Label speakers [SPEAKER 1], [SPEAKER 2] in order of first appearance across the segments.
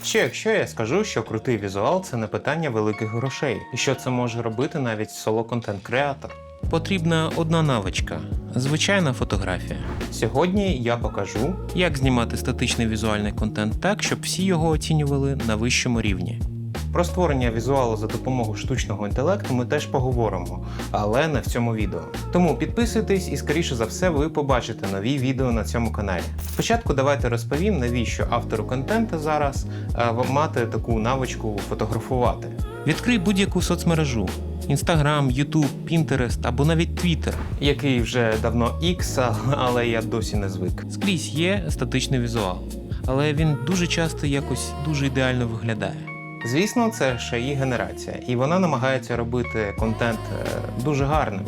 [SPEAKER 1] Що якщо я скажу, що крутий візуал – це не питання великих грошей, і що це може робити навіть соло-контент-креатор? Потрібна одна навичка – звичайна фотографія. Сьогодні я покажу, як знімати статичний візуальний контент так, щоб всі його оцінювали на вищому рівні. Про створення візуалу за допомогою штучного інтелекту ми теж поговоримо, але не в цьому відео. Тому підписуйтесь і, скоріше за все, ви побачите нові відео на цьому каналі. Спочатку давайте розповім, навіщо автору контенту зараз мати таку навичку фотографувати. Відкрий будь-яку соцмережу. Instagram, YouTube, Pinterest або навіть Twitter, який вже давно X, але я досі не звик. Скрізь є статичний візуал, але він дуже часто якось дуже ідеально виглядає. Звісно, це шаї генерація, і вона намагається робити контент дуже гарним,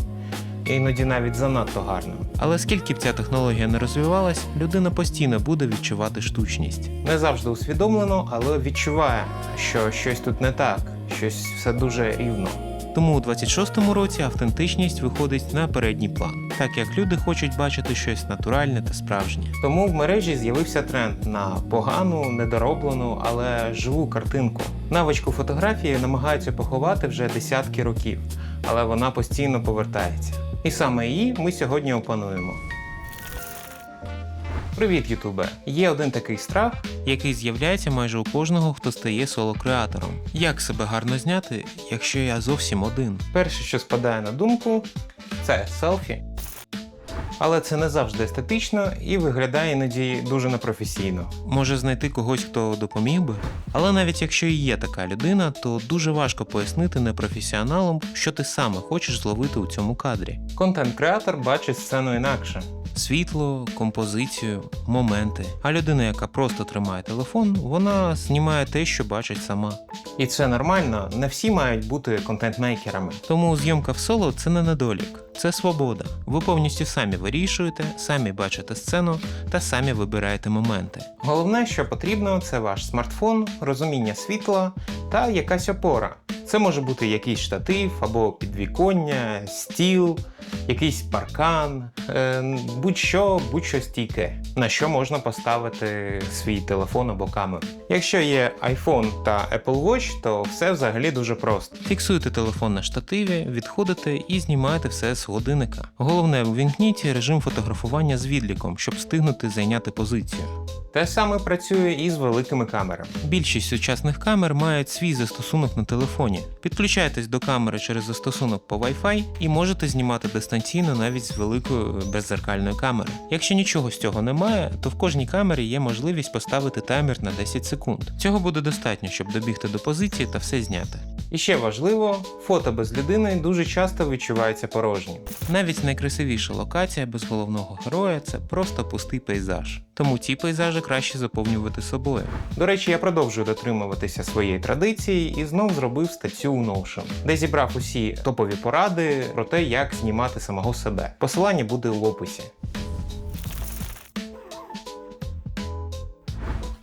[SPEAKER 1] іноді навіть занадто гарним. Але скільки б ця технологія не розвивалась, людина постійно буде відчувати штучність. Не завжди усвідомлено, але відчуває, що щось тут не так, щось все дуже рівно. Тому у 26-му році автентичність виходить на передній план, так як люди хочуть бачити щось натуральне та справжнє. Тому в мережі з'явився тренд на погану, недороблену, але живу картинку. Навичку фотографії намагаються поховати вже десятки років, але вона постійно повертається. І саме її ми сьогодні опануємо. Привіт, ютубе! Є один такий страх, який з'являється майже у кожного, хто стає соло-креатором. Як себе гарно зняти, якщо я зовсім один? Перше, що спадає на думку, це селфі. Але це не завжди естетично і виглядає іноді дуже непрофесійно. Може знайти когось, хто допоміг би? Але навіть якщо і є така людина, то дуже важко пояснити непрофесіоналам, що ти саме хочеш зловити у цьому кадрі. Контент-креатор бачить сцену інакше. Світло, композицію, моменти. А людина, яка просто тримає телефон, вона знімає те, що бачить сама. І це нормально, не всі мають бути контент-мейкерами. Тому зйомка в соло – це не недолік, це свобода. Ви повністю самі вирішуєте, самі бачите сцену та самі вибираєте моменти. Головне, що потрібно – це ваш смартфон, розуміння світла та якась опора. Це може бути якийсь штатив або підвіконня, стіл, якийсь паркан, будь-що стійке, на що можна поставити свій телефон або камеру. Якщо є iPhone та Apple Watch, то все взагалі дуже просто. Фіксуйте телефон на штативі, відходите і знімаєте все з годинника. Головне, увімкніть режим фотографування з відліком, щоб встигнути зайняти позицію. Те саме працює і з великими камерами. Більшість сучасних камер мають свій застосунок на телефоні. Підключайтесь до камери через застосунок по Wi-Fi і можете знімати дистанційно навіть з великою беззеркальною камерою. Якщо нічого з цього немає, то в кожній камері є можливість поставити таймер на 10 секунд. Цього буде достатньо, щоб добігти до позиції та все зняти. І ще важливо, фото без людини дуже часто відчувається порожнім. Навіть найкрасивіша локація без головного героя – це просто пустий пейзаж. Тому ці пейзажі краще заповнювати собою. До речі, я продовжую дотримуватися своєї традиції і знов зробив статтю у Notion, де зібрав усі топові поради про те, як знімати самого себе. Посилання буде в описі.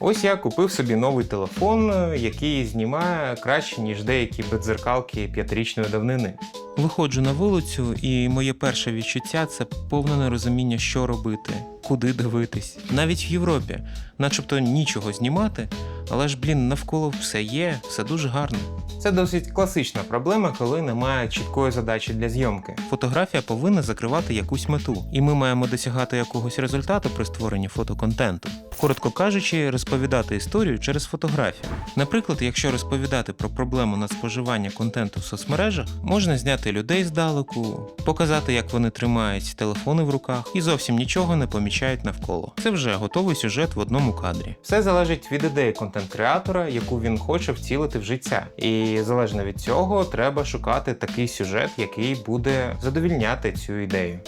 [SPEAKER 1] Ось я купив собі новий телефон, який знімає краще, ніж деякі бездзеркалки 5-річної давнини. Виходжу на вулицю, і моє перше відчуття – це повне нерозуміння, що робити, куди дивитись. Навіть в Європі, начебто нічого знімати, але ж, навколо все є, все дуже гарно. Це досить класична проблема, коли немає чіткої задачі для зйомки. Фотографія повинна закривати якусь мету, і ми маємо досягати якогось результату при створенні фотоконтенту. Коротко кажучи, розповідати історію через фотографію. Наприклад, якщо розповідати про проблему надспоживання контенту в соцмережах, можна зняти людей здалеку, показати, як вони тримають телефони в руках і зовсім нічого не помічають навколо. Це вже готовий сюжет в одному кадрі. Все залежить від ідеї контент-креатора, яку він хоче втілити в життя. І залежно від цього, треба шукати такий сюжет, який буде задовільняти цю ідею.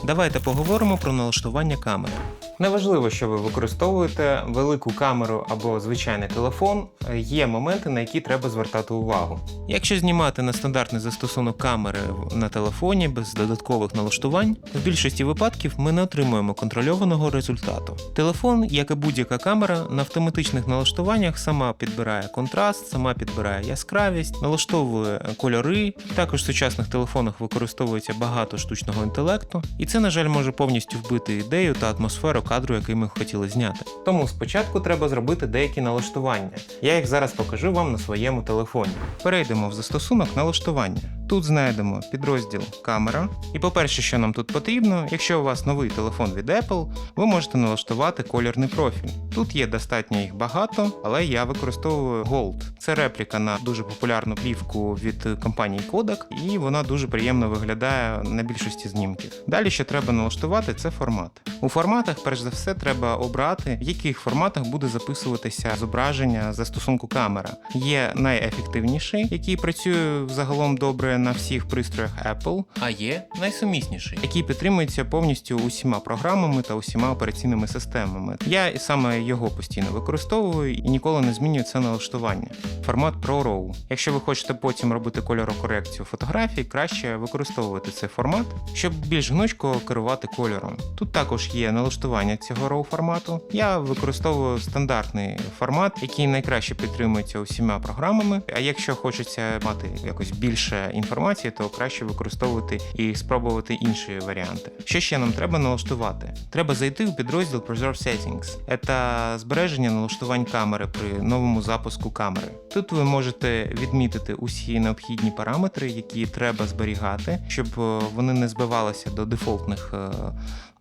[SPEAKER 1] Давайте поговоримо про налаштування камери. Неважливо, що ви використовуєте велику камеру або звичайний телефон, є моменти, на які треба звертати увагу. Якщо знімати на стандартний застосунок камери на телефоні без додаткових налаштувань, в більшості випадків ми не отримуємо контрольованого результату. Телефон, як і будь-яка камера, на автоматичних налаштуваннях сама підбирає контраст, сама підбирає яскравість, налаштовує кольори. Також в сучасних телефонах використовується багато штучного інтелекту, і це, на жаль, може повністю вбити ідею та атмосферу кадру, який ми хотіли зняти. Тому спочатку треба зробити деякі налаштування. Я їх зараз покажу вам на своєму телефоні. Перейдемо в застосунок налаштування. Тут знайдемо підрозділ камера. І по-перше, що нам тут потрібно, якщо у вас новий телефон від Apple, ви можете налаштувати колірний профіль. Тут є достатньо їх багато, але я використовую Gold. Це репліка на дуже популярну плівку від компанії Kodak, і вона дуже приємно виглядає на більшості знімків. Далі, що треба налаштувати, це формат. У форматах, перш за все, треба обрати, в яких форматах буде записуватися зображення застосунку камера. Є найефективніший, який працює загалом добре на всіх пристроях Apple, а є найсумісніший, який підтримується повністю усіма програмами та усіма операційними системами. Я саме його постійно використовую і ніколи не змінюю це налаштування. Формат ProRAW. Якщо ви хочете потім робити кольорокорекцію фотографій, краще використовувати цей формат, щоб більш гнучко керувати кольором. Тут також є налаштування цього RAW формату. Я використовую стандартний формат, який найкраще підтримується усіма програмами, а якщо хочеться мати якось більше інформації, то краще використовувати і спробувати інші варіанти. Що ще нам треба налаштувати? Треба зайти у підрозділ Preserve Settings. Це збереження налаштувань камери при новому запуску камери. Тут ви можете відмітити усі необхідні параметри, які треба зберігати, щоб вони не збивалися до дефолтних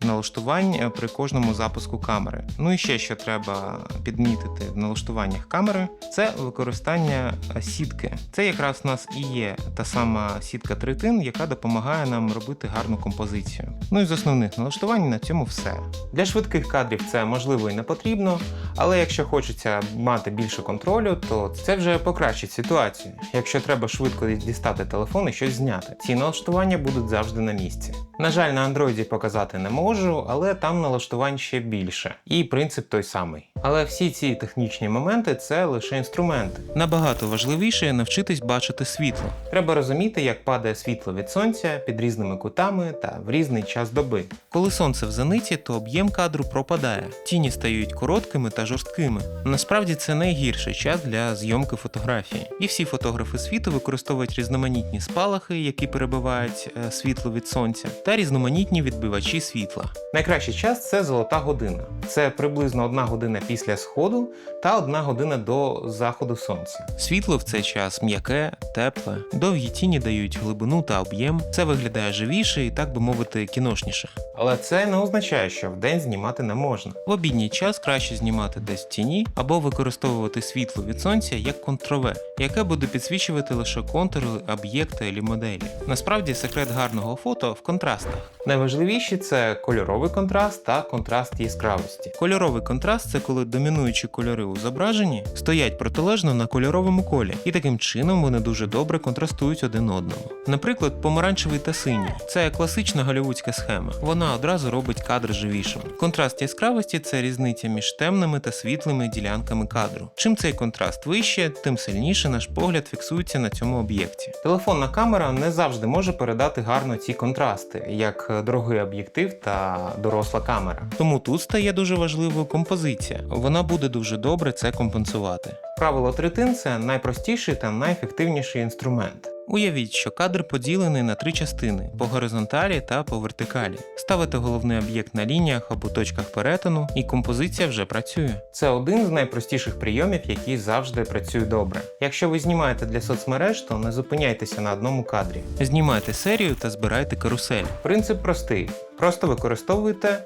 [SPEAKER 1] налаштувань при кожному запуску камери. Ну і ще що треба підмітити в налаштуваннях камери, це використання сітки. Це якраз у нас і є та сама сітка третин, яка допомагає нам робити гарну композицію. Ну і з основних налаштувань на цьому все. Для швидких кадрів це можливо і не потрібно, але якщо хочеться мати більше контролю, то це вже покращить ситуацію. Якщо треба швидко дістати телефон і щось зняти, ці налаштування будуть завжди на місці. На жаль, на Android показати не можу, але там налаштувань ще більше. І принцип той самий. Але всі ці технічні моменти – це лише інструменти. Набагато важливіше навчитись бачити світло. Треба розуміти, як падає світло від сонця під різними кутами та в різний час доби. Коли сонце в зениті, то об'єм кадру пропадає. Тіні стають короткими та жорсткими. Насправді це найгірший час для зйомки фотографії. І всі фотографи світу використовують різноманітні спалахи, які перебивають світло від сонця, та різноманітні відбивачі світла. Найкращий час – це золота година. Це приблизно 1 година після сходу та 1 година до заходу сонця. Світло в цей час м'яке, тепле, довгі тіні дають глибину та об'єм, це виглядає живіше і, так би мовити, кіношніше. Але це не означає, що вдень знімати не можна. В обідній час краще знімати десь в тіні або використовувати світло від сонця як контрове, яке буде підсвічувати лише контури об'єкта або моделі. Насправді секрет гарного фото в контрастах. Найважливіші – це кольоровий контраст та контраст яскравості. Кольоровий контраст – це коли домінуючі кольори у зображенні стоять протилежно на кольоровому колі, і таким чином вони дуже добре контрастують один одному. Наприклад, помаранчевий та синій – це класична голлівудська схема. Вона одразу робить кадр живішим. Контраст яскравості – це різниця між темними та світлими ділянками кадру. Чим цей контраст вище, тим сильніше наш погляд фіксується на цьому об'єкті. Телефонна камера не завжди може передати гарно ці контрасти, як дорогий об'єктив та доросла камера. Тому тут стає дуже важливою композиція. Вона буде дуже добре це компенсувати. Правило третин – це найпростіший та найефективніший інструмент. Уявіть, що кадр поділений на 3 частини – по горизонталі та по вертикалі. Ставите головний об'єкт на лініях або точках перетину, і композиція вже працює. Це один з найпростіших прийомів, який завжди працює добре. Якщо ви знімаєте для соцмереж, то не зупиняйтеся на одному кадрі. Знімайте серію та збирайте карусель. Принцип простий. Просто використовуйте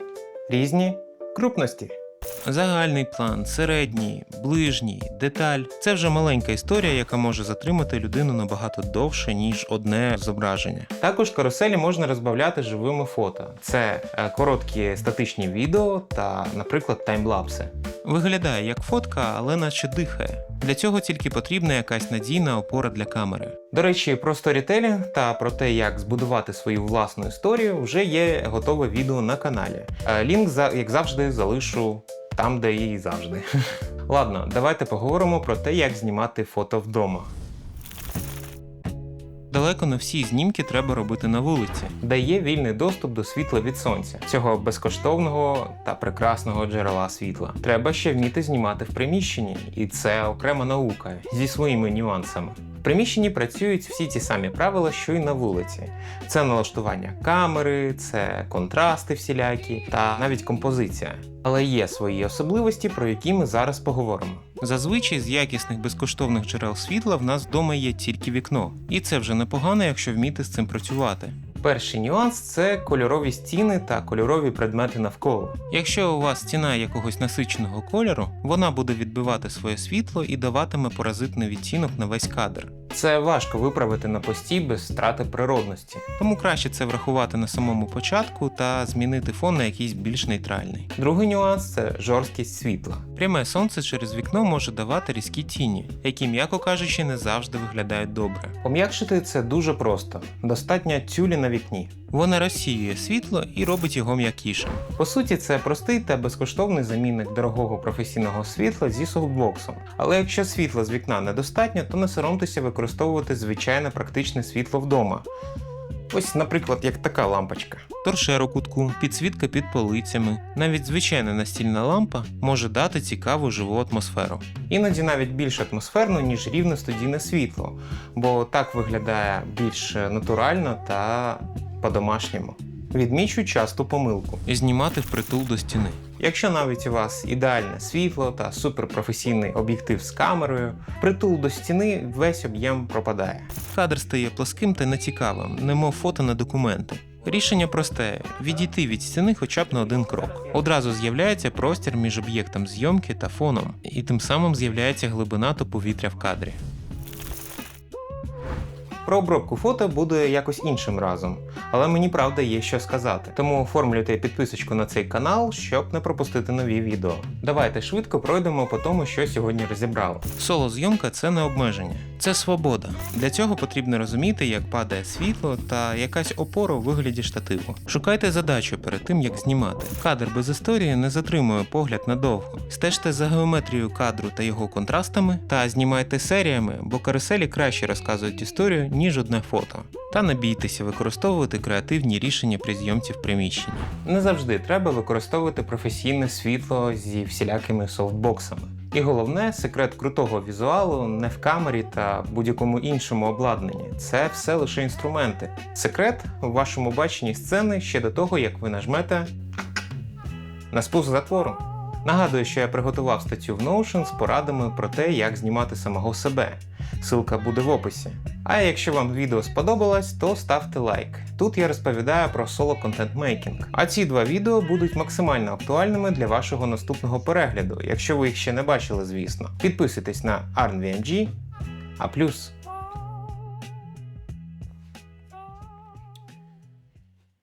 [SPEAKER 1] різні крупності. Загальний план, середній, ближній, деталь – це вже маленька історія, яка може затримати людину набагато довше, ніж одне зображення. Також каруселі можна розбавляти живими фото. Це короткі статичні відео та, наприклад, таймлапси. Виглядає як фотка, але наче дихає. Для цього тільки потрібна якась надійна опора для камери. До речі, про сторітелінг та про те, як збудувати свою власну історію, вже є готове відео на каналі. Лінк, як завжди, залишу там, де і завжди. Ладно, давайте поговоримо про те, як знімати фото вдома. Далеко не всі знімки треба робити на вулиці, де є вільний доступ до світла від сонця, цього безкоштовного та прекрасного джерела світла. Треба ще вміти знімати в приміщенні, і це окрема наука зі своїми нюансами. приміщенні працюють всі ті самі правила, що й на вулиці. Це налаштування камери, це контрасти всілякі та навіть композиція. Але є свої особливості, про які ми зараз поговоримо. Зазвичай з якісних безкоштовних джерел світла в нас вдома є тільки вікно. І це вже непогано, якщо вміти з цим працювати. Перший нюанс – це кольорові стіни та кольорові предмети навколо. Якщо у вас стіна якогось насиченого кольору, вона буде відбивати своє світло і даватиме паразитний відтінок на весь кадр. Це важко виправити на пості без втрати природності. Тому краще це врахувати на самому початку та змінити фон на якийсь більш нейтральний. Другий нюанс – це жорсткість світла. Пряме сонце через вікно може давати різкі тіні, які, м'яко кажучи, не завжди виглядають добре. Пом'якшити це дуже просто. Достатньо тюлі на вікні. Вона розсіює світло і робить його м'якішим. По суті, це простий та безкоштовний замінник дорогого професійного світла зі софтбоксом. Але якщо світла з вікна недостатньо, то не соромтеся використовувати звичайне практичне світло вдома. Ось, наприклад, як така лампочка. Торшер у кутку, підсвітка під полицями. Навіть звичайна настільна лампа може дати цікаву живу атмосферу. Іноді навіть більш атмосферну, ніж рівне студійне світло, бо так виглядає більш натурально та по-домашньому. Відмічу часту помилку – знімати впритул до стіни. Якщо навіть у вас ідеальне світло та суперпрофесійний об'єктив з камерою, впритул до стіни весь об'єм пропадає. Кадр стає плоским та нецікавим, немов фото на документи. Рішення просте – відійти від стіни хоча б на один крок. Одразу з'являється простір між об'єктом зйомки та фоном, і тим самим з'являється глибина та повітря в кадрі. Про обробку фото буде якось іншим разом, але мені правда є що сказати. Тому оформлюйте підписочку на цей канал, щоб не пропустити нові відео. Давайте швидко пройдемо по тому, що сьогодні розібрали. Соло-зйомка – це не обмеження, це свобода. Для цього потрібно розуміти, як падає світло та якась опора у вигляді штативу. Шукайте задачу перед тим, як знімати. Кадр без історії не затримує погляд надовго. Стежте за геометрією кадру та його контрастами, та знімайте серіями, бо каруселі краще розказують історію, ніж одне фото. Та не бійтеся використовувати креативні рішення при зйомці в приміщенні. Не завжди треба використовувати професійне світло зі всілякими софтбоксами. І головне, секрет крутого візуалу не в камері та будь-якому іншому обладнанні. Це все лише інструменти. Секрет у вашому баченні сцени ще до того, як ви нажмете на спуск затвору. Нагадую, що я приготував статтю в Notion з порадами про те, як знімати самого себе. Ссылка буде в описі. А якщо вам відео сподобалось, то ставте лайк. Тут я розповідаю про соло-контент-мейкінг. А ці два відео будуть максимально актуальними для вашого наступного перегляду, якщо ви їх ще не бачили, звісно. Підписуйтесь на ArnVMG, а плюс